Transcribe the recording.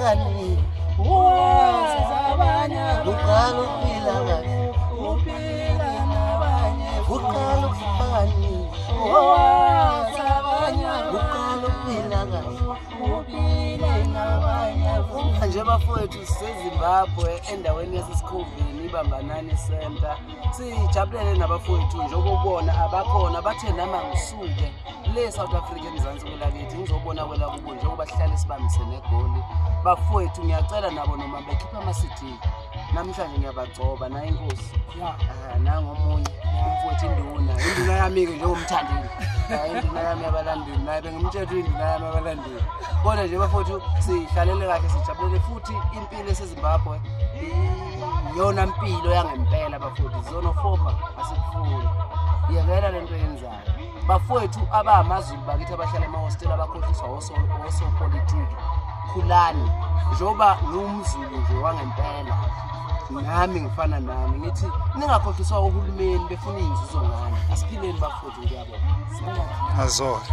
uphilani wazabanye uqala uphila kahle uphila nabanye uqala uphilani wazabanye uqala uphila kahle uphila nabanye manje bafowethu siseZimbabwe endaweni yasesikhuvini iBambanani Center sijabulele nabafowethu njengokubona abakhona bathe nama ngisuke le South Africa eMzansi kwelakithi ngizobona kwela kubo njengoba sihlale sibambisene egoli bafowethu ngiyacela nabo noma bekhipha ama-CD namhlanje ngiyabagcoba na inkosi nangomunye umfowethu induna yami-ke njengomthandeli induna yami yabalandeli naye bengimtshela induna yami yabalandeli kodwa nje bafowethu sihlalele kahle sijabulele futhi impilo eseZimbabwe iyona mpilo yangempela bafowethu zonofoba asikufuni yekela lento yenzayo bafowethu abamaZulu bakithi abahlala emahostela abakhohliswa osopolitiki khulani njengoba ngumZulu nje wangempela nami ngifana nami ngithi ningakhohliswa uhulumeni befuna inzuzo ngani asiphileni bafowethu ngiyabona Azole